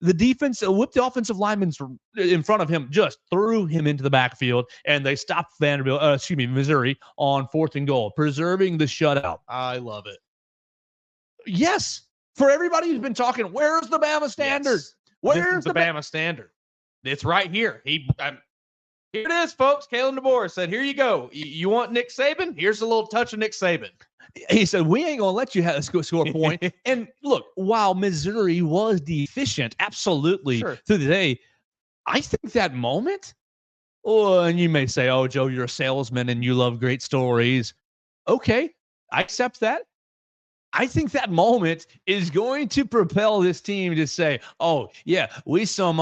the offensive linemen in front of him, just threw him into the backfield, and they stopped Missouri on 4th and goal, preserving the shutout. I love it. Yes. For everybody who's been talking, where's the Bama standard? Yes. Where's the Bama standard? It's right here. Here it is, folks. Kalen DeBoer said, here you go. You want Nick Saban? Here's a little touch of Nick Saban. He said, we ain't going to let you score a point. And look, while Missouri was deficient, absolutely, through the day, I think that moment, and you may say, oh, Joe, you're a salesman and you love great stories. Okay, I accept that. I think that moment is going to propel this team to say, "Oh yeah, we some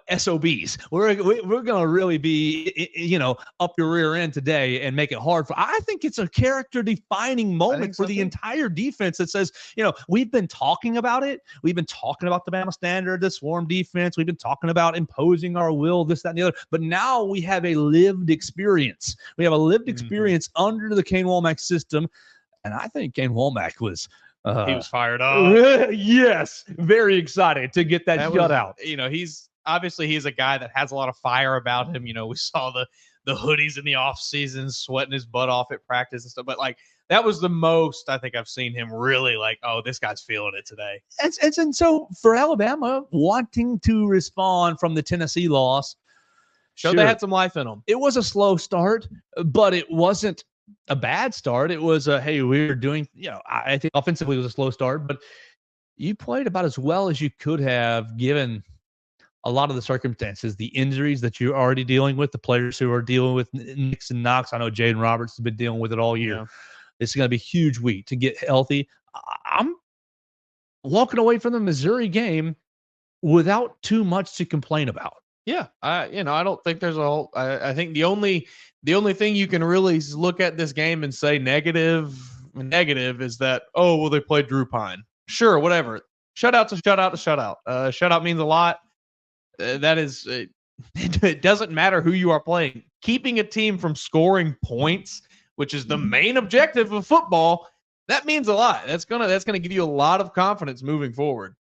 SOBs. We're going to really be, up your rear end today and make it hard for." I think it's a character-defining moment for the entire defense that says, we've been talking about it. We've been talking about the Bama standard, the swarm defense. We've been talking about imposing our will, this, that, and the other. But now we have a lived experience. We have a lived experience under the Kane Womack system. And I think Kane Womack was he was fired up. Yes, very excited to get that shutout. He's a guy that has a lot of fire about him. We saw the hoodies in the off season, sweating his butt off at practice and stuff. But that was the most I think I've seen him really oh, this guy's feeling it today. And so for Alabama wanting to respond from the Tennessee loss, they had some life in them. It was a slow start, but it wasn't a bad start. It was hey, we were doing, I think offensively it was a slow start, but you played about as well as you could have given a lot of the circumstances, the injuries that you're already dealing with, the players who are dealing with nicks and knocks. I know Jaden Roberts has been dealing with it all year. Yeah. This is going to be a huge week to get healthy. I'm walking away from the Missouri game without too much to complain about. Yeah, I don't think there's a whole. I think the only thing you can really look at this game and say negative is that, oh, well, they played Drew Pine. Sure, whatever. Shutout's a shutout. Shutout means a lot. That is, it doesn't matter who you are playing. Keeping a team from scoring points, which is the main objective of football, that means a lot. That's gonna give you a lot of confidence moving forward.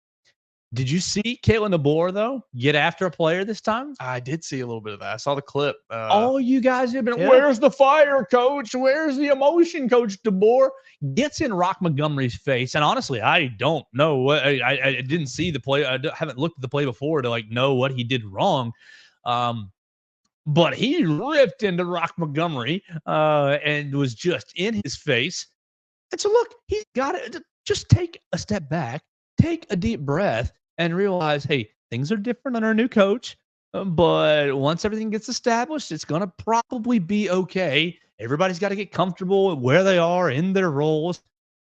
Did you see Caitlin DeBoer, though, get after a player this time? I did see a little bit of that. I saw the clip. All you guys have been, where's the fire, coach? Where's the emotion, Coach DeBoer? Gets in Rock Montgomery's face. And honestly, I don't know. I didn't see the play. I haven't looked at the play before to know what he did wrong. But he ripped into Rock Montgomery and was just in his face. And so, look, he's got to just take a step back, take a deep breath, and realize, hey, things are different under our new coach. But once everything gets established, it's going to probably be okay. Everybody's got to get comfortable where they are in their roles.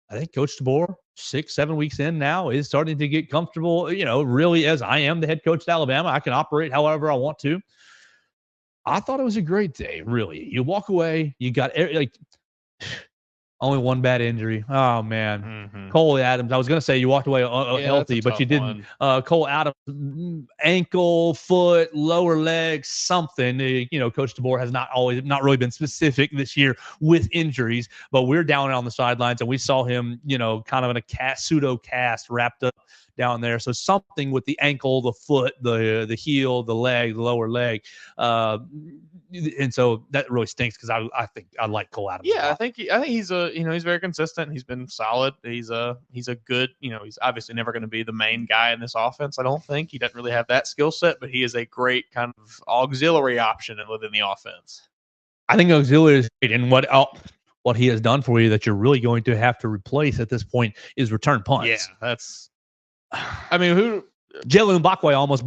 I think Coach DeBoer, 6-7 weeks in now, is starting to get comfortable, really, as I am the head coach at Alabama. I can operate however I want to. I thought it was a great day, really. You walk away, you got only one bad injury. Oh, man. Mm-hmm. Cole Adams. I was going to say you walked away healthy, but you didn't. Cole Adams, ankle, foot, lower leg, something. Coach DeBoer has not really been specific this year with injuries, but we're down on the sidelines, and we saw him, kind of in a pseudo cast wrapped up down there. So something with the ankle, the foot, the heel, the leg, the lower leg. And so that really stinks because I think I like Cole Adams. Yeah, I think he's he's very consistent. He's been solid. He's a good, he's obviously never going to be the main guy in this offense. I don't think he doesn't really have that skill set, but he is a great kind of auxiliary option within the offense. I think auxiliary is great, and what he has done for you that you're really going to have to replace at this point is return punts. Yeah, that's. I mean, Jalen Mbakwe almost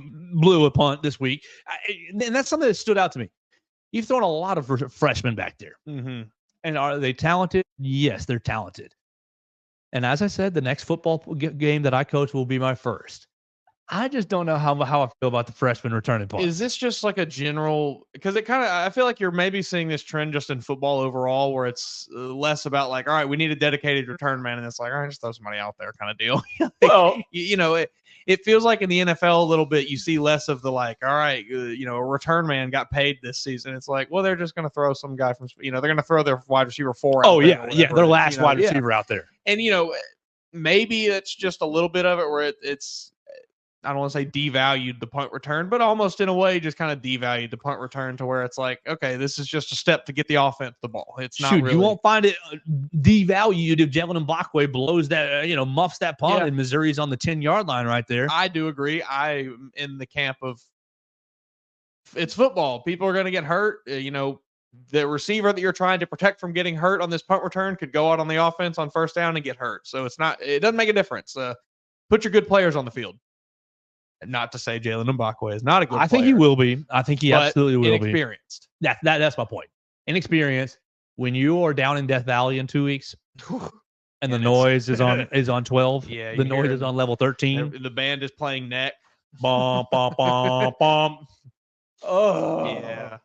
blew a punt this week, and that's something that stood out to me. You've thrown a lot of freshmen back there, and are they talented? Yes, they're talented. And as I said, the next football game that I coach will be my first. I just don't know how I feel about the freshman returning punts. Is this just like a general? Because I feel like you're maybe seeing this trend just in football overall, where it's less about all right, we need a dedicated return man, and it's all right, just throw somebody out there kind of deal. Well, it feels like in the NFL a little bit, you see less of the all right, a return man got paid this season. It's like, well, they're just going to throw some guy from, they're going to throw their wide receiver 4 out there. Yeah, their last wide receiver out there. And, maybe it's just a little bit of it where it's, I don't want to say devalued the punt return, but almost in a way just kind of devalued the punt return to where it's like, okay, this is just a step to get the offense the ball. It's not really. You won't find it devalued if Jalen Mbakwe blows that, muffs that punt and Missouri's on the 10-yard line right there. I do agree. I'm in the camp of it's football. People are going to get hurt. The receiver that you're trying to protect from getting hurt on this punt return could go out on the offense on first down and get hurt. So it doesn't make a difference. Put your good players on the field. Not to say Jalen Mbakwe is not a good player. I think he will be. I think he absolutely will be. Inexperienced. That's my point. Inexperienced. When you are down in Death Valley in 2 weeks and the noise is on 12, the noise is on level 13. The band is playing neck. Bum, bum, bum, bum. Oh. Yeah.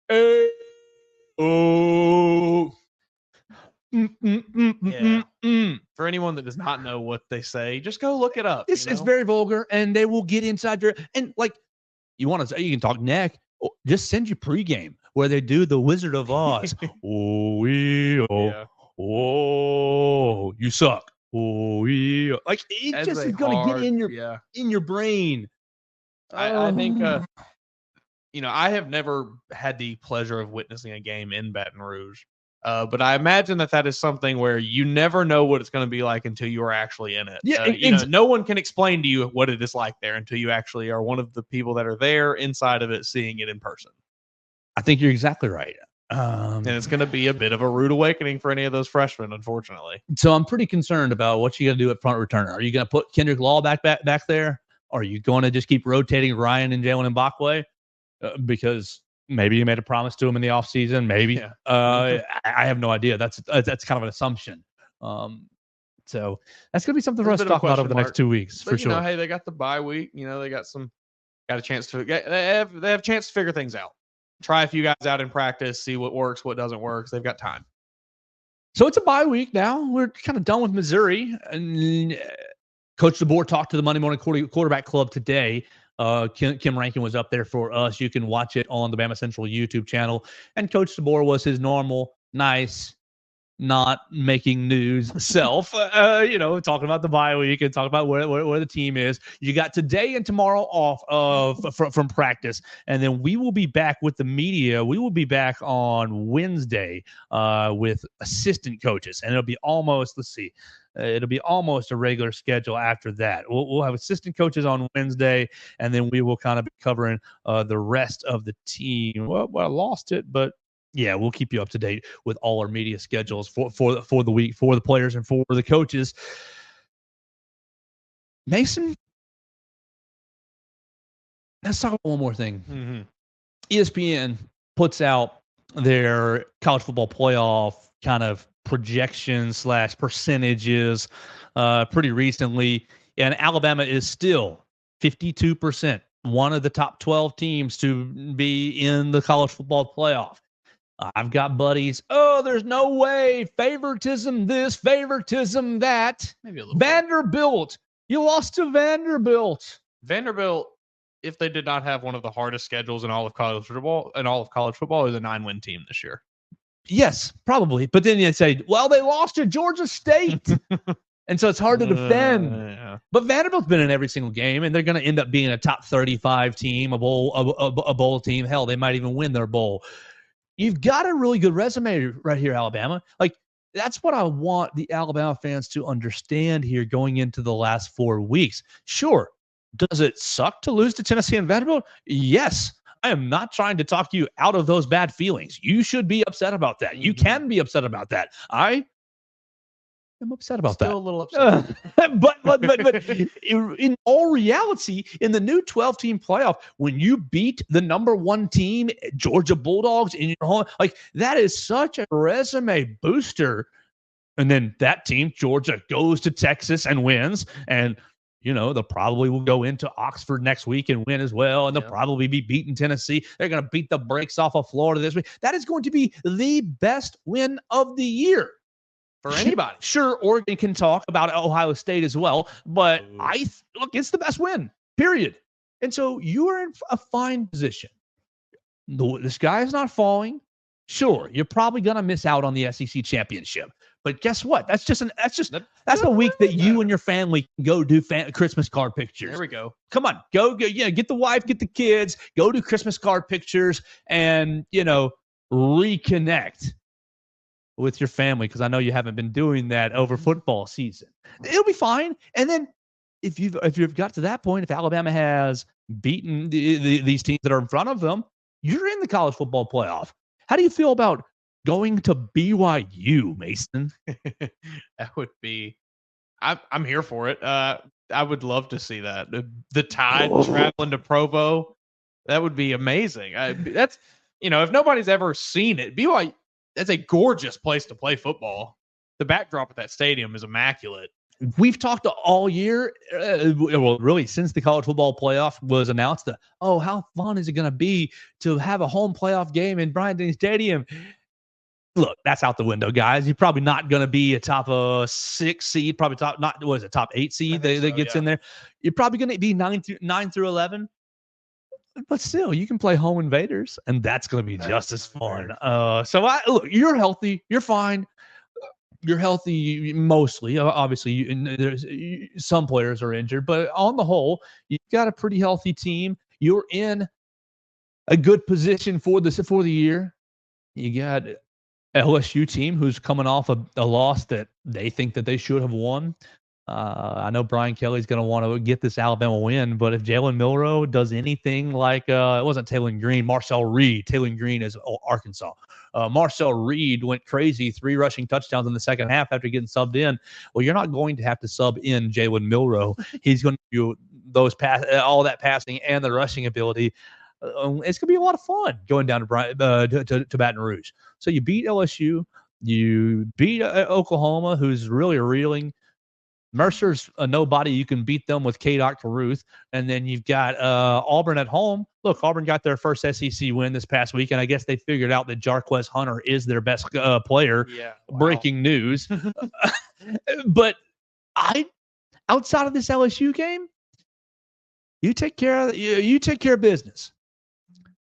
Hey. Oh. For anyone that does not know what they say, just go look it up. It's very vulgar, and they will get inside your you can talk neck. Just send you pregame where they do the Wizard of Oz. Oh, you suck. It's just going to get in your brain. I think I have never had the pleasure of witnessing a game in Baton Rouge. But I imagine that is something where you never know what it's going to be like until you are actually in it. Yeah, no one can explain to you what it is like there until you actually are one of the people that are there inside of it, seeing it in person. I think you're exactly right. And it's going to be a bit of a rude awakening for any of those freshmen, unfortunately. So I'm pretty concerned about what you got to do at front returner. Are you going to put Kendrick Law back there? Are you going to just keep rotating Ryan and Jalen Mbakwe? Because maybe you made a promise to him in the offseason. Maybe. Yeah. I have no idea. That's kind of an assumption. So that's going to be something for us to talk about over the next 2 weeks, for sure. Hey, they got the bye week. They got a chance to. They have a chance to figure things out. Try a few guys out in practice, see what works, what doesn't work. They've got time. So it's a bye week now. We're kind of done with Missouri. And Coach DeBoer talked to the Monday Morning Quarterback Club today. Kim Rankin was up there for us. You can watch it on the Bama Central YouTube channel. And Coach DeBoer was his normal, nice, not making news self, talking about the bye week and talking about where the team is. You got today and tomorrow off from practice, and then we will be back with the media. We will be back on Wednesday with assistant coaches, and it'll be almost, it'll be almost a regular schedule after that. We'll have assistant coaches on Wednesday, and then we will kind of be covering the rest of the team. Well, I lost it, but yeah, we'll keep you up to date with all our media schedules for the week, for the players and for the coaches. Mason, let's talk about one more thing. Mm-hmm. ESPN puts out their college football playoff kind of projections / percentages pretty recently, and Alabama is still 52%, one of the top 12 teams to be in the college football playoff. I've got buddies. Oh, there's no way. Favoritism this, favoritism that. Maybe a little Vanderbilt. You lost to Vanderbilt. Vanderbilt, if they did not have one of the hardest schedules in all of college football, is a 9-win team this year. Yes, probably. But then you say, well, they lost to Georgia State. And so it's hard to defend. Yeah. But Vanderbilt's been in every single game, and they're going to end up being a top 35 team, a bowl team. Hell, they might even win their bowl. You've got a really good resume right here, Alabama. Like, that's what I want the Alabama fans to understand here going into the last 4 weeks. Sure. Does it suck to lose to Tennessee and Vanderbilt? Yes. I am not trying to talk you out of those bad feelings. You should be upset about that. You can be upset about that. I am upset about that. Still a little upset. But in all reality, in the new 12-team playoff, when you beat the number 1 team, Georgia Bulldogs, in your home, like, that is such a resume booster. And then that team, Georgia, goes to Texas and wins. And, they'll probably will go into Oxford next week and win as well. And they'll probably be beating Tennessee. They're going to beat the brakes off of Florida this week. That is going to be the best win of the year. For anybody. Sure, Oregon can talk about Ohio State as well, but look, it's the best win, period. And so you are in a fine position. The sky is not falling. Sure, you're probably going to miss out on the SEC championship. But guess what? That's a week that you and your family can go do Christmas card pictures. There we go. Come on, go, get the wife, get the kids, go do Christmas card pictures, and, reconnect with your family, because I know you haven't been doing that over football season. It'll be fine. And then if you've got to that point, if Alabama has beaten these teams that are in front of them, you're in the college football playoff. How do you feel about going to BYU, Mason? That would be. I'm here for it. I would love to see that. The Tide traveling to Provo, that would be amazing. That's if nobody's ever seen it, BYU. That's a gorgeous place to play football. The backdrop of that stadium is immaculate. We've talked all year, really since the college football playoff was announced, how fun is it going to be to have a home playoff game in Bryant-Denny Stadium? Look, that's out the window, guys. You're probably not going to be a top 6 seed, probably top 8 seed that gets in there. You're probably going to be 9 through 11. But still, you can play home invaders, and that's going to be just as fun. Look, you're healthy. You're fine. You're healthy mostly. Obviously, there's some players are injured, but on the whole, you've got a pretty healthy team. You're in a good position for the year. You got LSU team who's coming off a loss that they think that they should have won. I know Brian Kelly's going to want to get this Alabama win, but if Jalen Milroe does anything like it wasn't Taylor Green, Marcel Reed. Taylor Green is Arkansas. Marcel Reed went crazy, 3 rushing touchdowns in the second half after getting subbed in. Well, you're not going to have to sub in Jalen Milroe. He's going to do all that passing and the rushing ability. It's going to be a lot of fun going down to Baton Rouge. So you beat LSU, you beat Oklahoma, who's really reeling. Mercer's a nobody. You can beat them with K. Ruth. And then you've got Auburn at home. Look, Auburn got their first SEC win this past week, and I guess they figured out that Jarquez Hunter is their best player. Yeah, wow. Breaking news. But outside of this LSU game, you take care of business.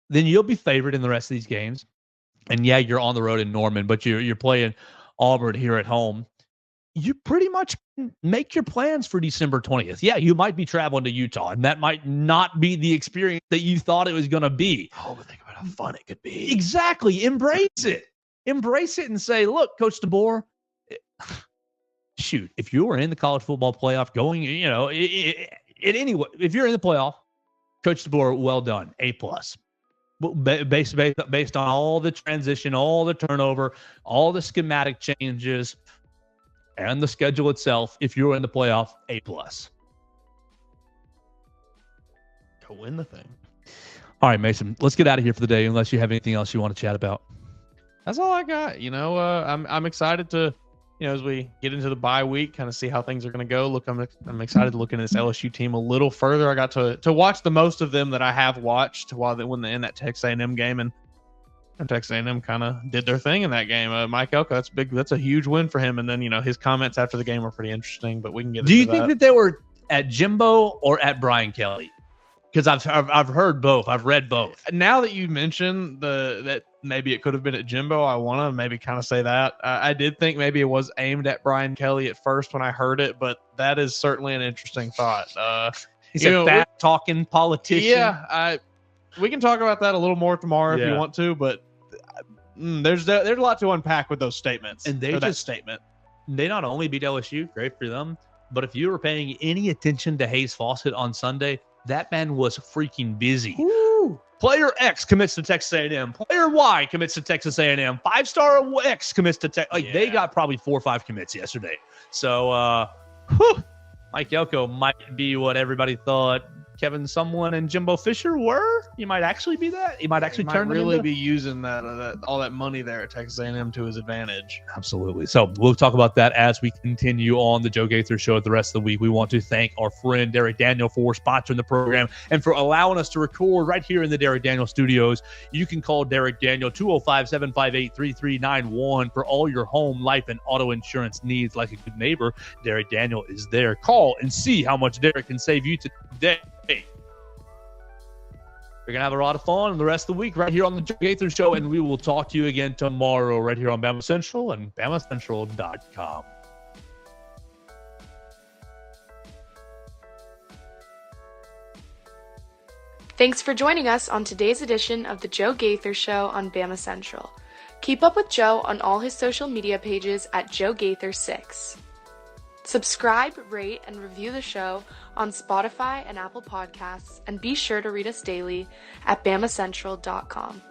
Then you'll be favored in the rest of these games. And yeah, you're on the road in Norman, but you're playing Auburn here at home, you pretty much make your plans for December 20th. Yeah, you might be traveling to Utah, and that might not be the experience that you thought it was going to be. Oh, but think about how fun it could be. Exactly. Embrace it. Embrace it and say, look, Coach DeBoer, shoot, if you were in the college football playoff going, anyway, if you're in the playoff, Coach DeBoer, well done, A+. Based on all the transition, all the turnover, all the schematic changes, and the schedule itself, if you're in the playoff, A+. Go win the thing. All right, Mason, let's get out of here for the day unless you have anything else you want to chat about. That's all I got. I'm excited to, as we get into the bye week, kind of see how things are going to go. Look, I'm excited to look into this LSU team a little further. I got to watch the most of them that I have watched when they in that Texas A&M game, and Texas A&M kind of did their thing in that game. Mike Elko, that's big. That's a huge win for him. And then his comments after the game were pretty interesting. But we can get. Do you think that they were at Jimbo or at Brian Kelly? Because I've heard both. I've read both. Now that you mentioned that maybe it could have been at Jimbo, I want to maybe kind of say that. I did think maybe it was aimed at Brian Kelly at first when I heard it, but that is certainly an interesting thought. He's a fat-talking politician. Yeah, we can talk about that a little more tomorrow if you want to, but there's a lot to unpack with those statements. And that statement. They not only beat LSU, great for them, but if you were paying any attention to Hayes Fawcett on Sunday, that man was freaking busy. Woo. Player X commits to Texas A&M. Player Y commits to Texas A&M. 5-star X commits to Texas. They got probably 4 or 5 commits yesterday. So, Mike Elko might be what everybody thought Kevin Sumlin and Jimbo Fisher were. He might actually be that. He might actually be using that all that money there at Texas A&M to his advantage. Absolutely. So we'll talk about that as we continue on the Joe Gaither Show the rest of the week. We want to thank our friend Derek Daniel for sponsoring the program and for allowing us to record right here in the Derek Daniel studios. You can call Derek Daniel 205-758-3391 for all your home, life, and auto insurance needs. Like a good neighbor, Derek Daniel is there. Call and see how much Derek can save you today. We're going to have a lot of fun the rest of the week right here on the Joe Gaither Show, and we will talk to you again tomorrow right here on Bama Central and BamaCentral.com. Thanks for joining us on today's edition of the Joe Gaither Show on Bama Central. Keep up with Joe on all his social media pages at Joe Gaither6. Subscribe, rate, and review the show on Spotify and Apple Podcasts, and be sure to read us daily at BamaCentral.com.